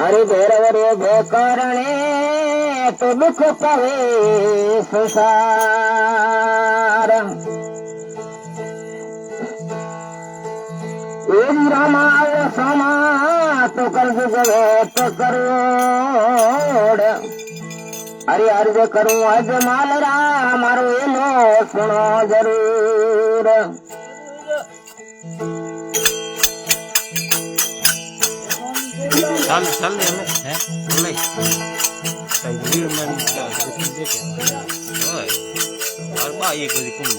अरे भैरवरे भय करणे तो दुख पवे संसार रामा समा तो कर गए तो करोड़ अरे अर्ज करूं अज माल राम मारो एनो सुनो जरूर चल चल ले हैं ले तंजीर में क्या देखे ओए और बा ये कोई कुम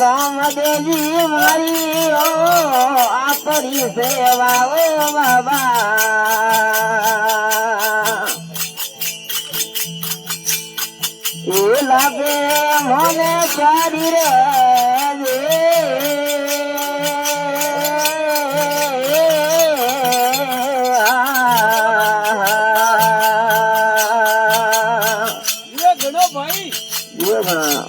राम देवी मारी ओ आपरी सेवा ओ बाबा ये लागे मने चारी रे ये गणो भाई ये बना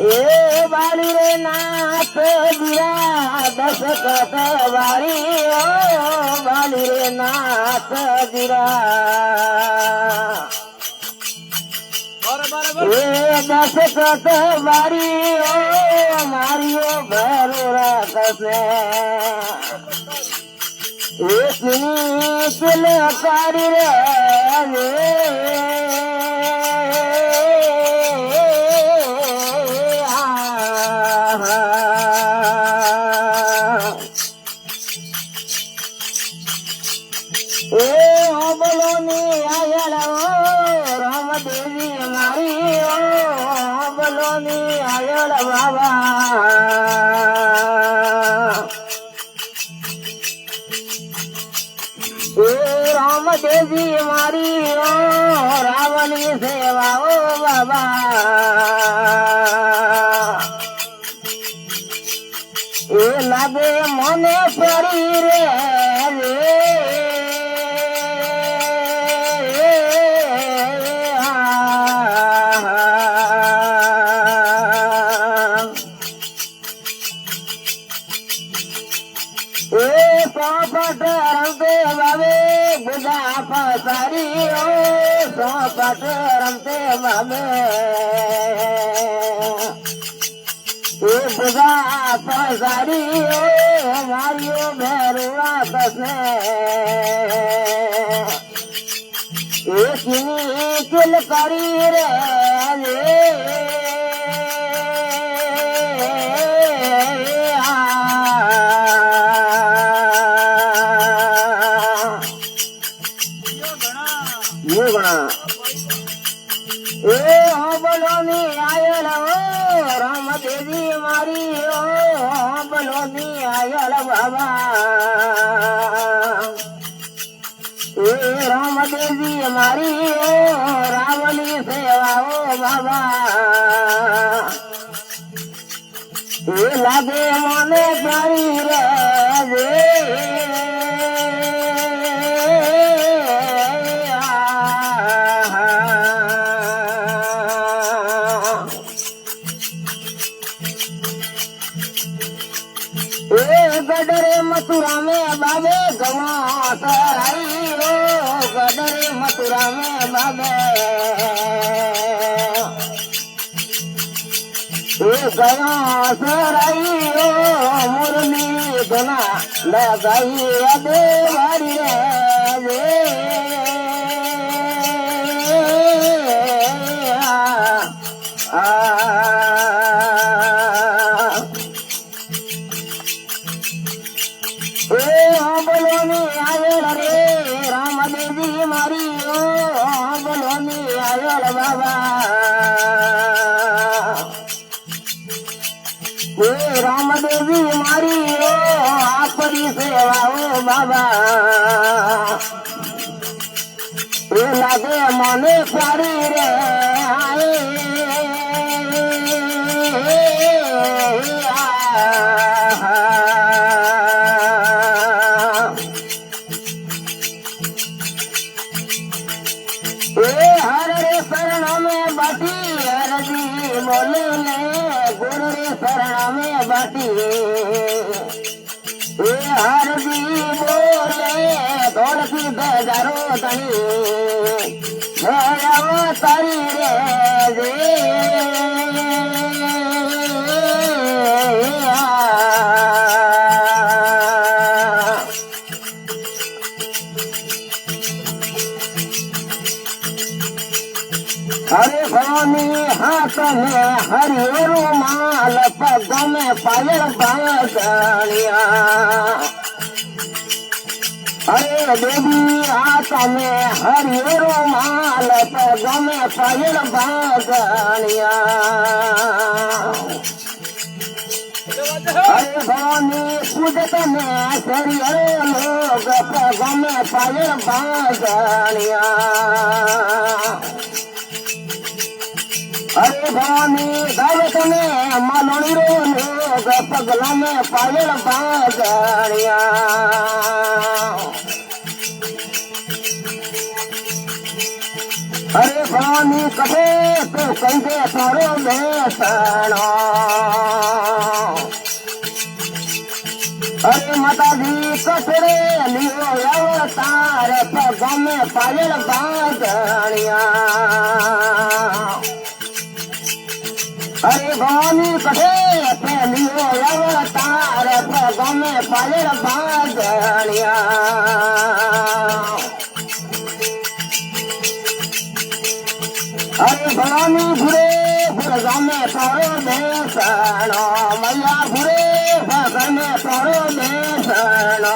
ए बाली रे नाथ दिया दस कत बारी ओ बाली रे नाथ दिया ए दस कत बारी ओ मारियो भैरुरा कसने एक चल कारी रे बाबा राम देवी मारी ओ रावणी सेवा ओ बाबा ए लागे मने परी रे सोपट रमते बाबे बुझा पसारी ओ सोपट रमते बाबे बुझा पसारी ओ मारियो भैरुआ कसने किल करी रे बोलोनी आयल ओ राम देवी मारी ओ बोलोनी आयल बाबा ए राम देवी मारी ओ रावणी सेवा ओ बाबा ए लागे मने प्यारी रे गडरे मथुरा में बाबे गवा सराई ओ गडरे मथुरा में बाबे गवा सराई ओ मुरली गना लगाई अदे वारी रे बोलोनी आयल रे राम देवी मारी ओ बोलोनी आयल बाबा એ રામદેવી મારી ઓ આપણી સેવાઓ બાબા એ લાગે મને સારી રે हर रे शरण में बाटी हरदी बोले ने गुरु रे शरण में बाटी हरदी बोले दौड़ती बेजारो तनी तारी रे हरे भवानी हाथ में हरियो माल पग में पायल बांधनिया हरे देवी हाथ में हरियो माल पग में पायल बांधनिया हरे भवानी पूजत में हरियो लोग पग में पायल बांधनिया अरे भवानी दावत में मालोनी रो लोग पगला में पायल बांधनिया अरे भवानी कहे तो कैसे तारो बेसना अरे माता जी कटरे लियो अवतार पग में पायल बांधनिया अरे भवानी कहे लियो अवतार पग में पायल बांधनिया अरे भवानी भूरे भुरगा में तारो बेसना मैया भूरे भग में तारो बेसना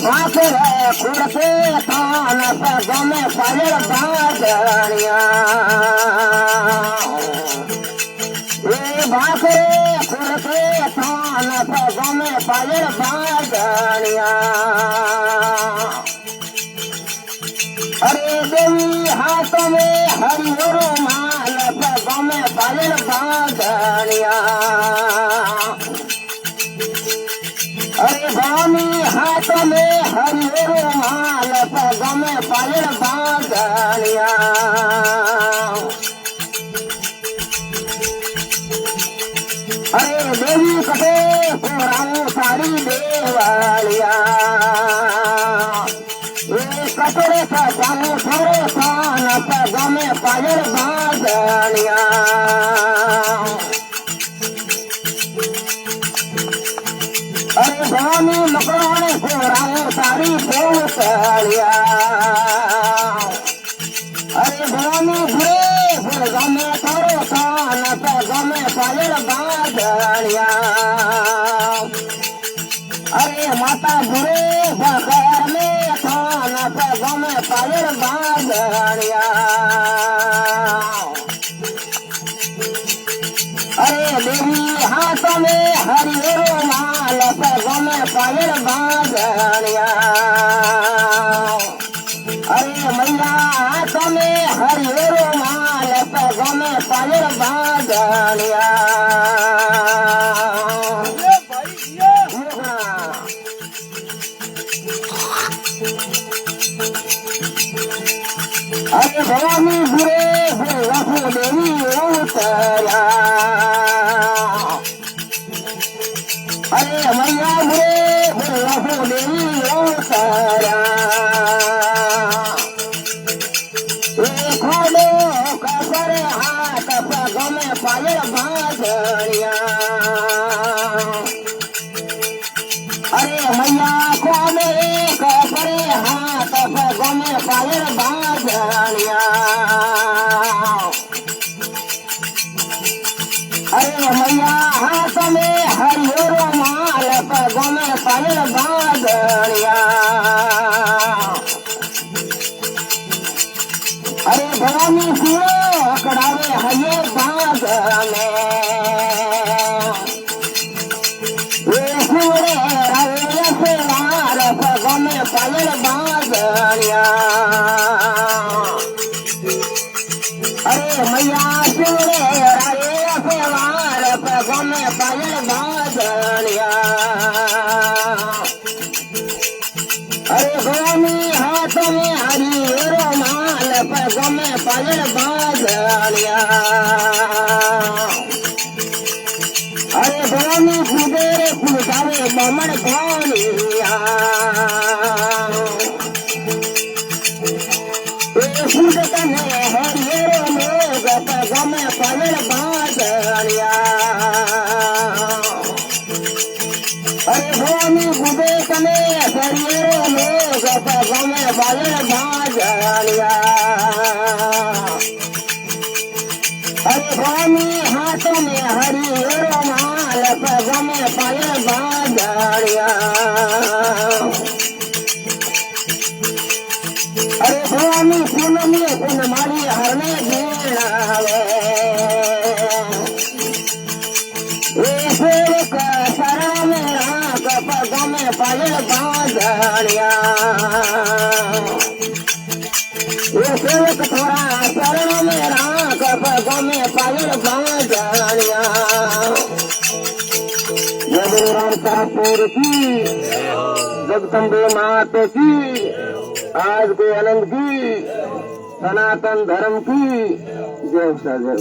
भाकर खुड़के तान पग में पायल बांधनिया भाकर खुड़के तान पग में पायल बांधनिया अरे देवी हाथ में हरियो माल पग में पायल बांधनिया अरे भवानी हाथ में हरियो माल पग में पायल बांधनिया अरे देवी कटे पुराऊ सारी देवालिया कटोरे सजाऊ थोड़े सान पग में पायल बांधनिया अरे भवानी मकड़ों पुराऊ सारी देवलिया अरे भवानी भूरे भुरगा में थोड़े सान पग में पायल बांधनिया अरे माता भूरे बखैर में थान पग में पायल बांधनिया अरे देवी हाथ में हरियो माल पग में पायल बांधनिया अरे मैया हाथ में हरियो माल पग में पायल बांधनिया अरे भवानी बुरे रघु देवी उतरा अरे मैया बुरे रघु देवी उतरा खोलो कसर हाथ पग में पायल बांधनिया अरे मैया खोले कसर हाथ पग में पायल बांधनिया अरे मैया हाथ में हरियो माल पग में पायल बांधनिया अरे भवानी પાયલ બાંધણિયા અરે મૈયા જોડે રારે સેવાર ગમે પાયલ બાંધણિયા અરે ગોમી હાથ મેં હરી રોમાલ ગમે પાયલ બાંધણિયા અરે ગોમી કુબેરે કુદાવે બમણ કોનિયા એ કુદ તને હરિયરો મેઘ ગમે પાયલ બાંધણિયા અરે ગોમી કુદે તને હરિયરો મેઘ ગમે પાયલ બાંધણિયા અરે ગોમી હાથ મેં હરિયરો માલ ગમે પાયલ બાંધણિયા અરે ગોમી પૂનમી પૂન મારી હરને ગીણાવે એ સેવક શરણ મેં રાખ ગમે પાયલ બાંધણિયા એ સેવક થોડા શરણ મેં રાખ ગમે પાયલ બાંધણિયા જય ગુરુ રામ ઠાકોર કી जगदम्बे मात की आज के आनंद की सनातन धर्म की जय सजय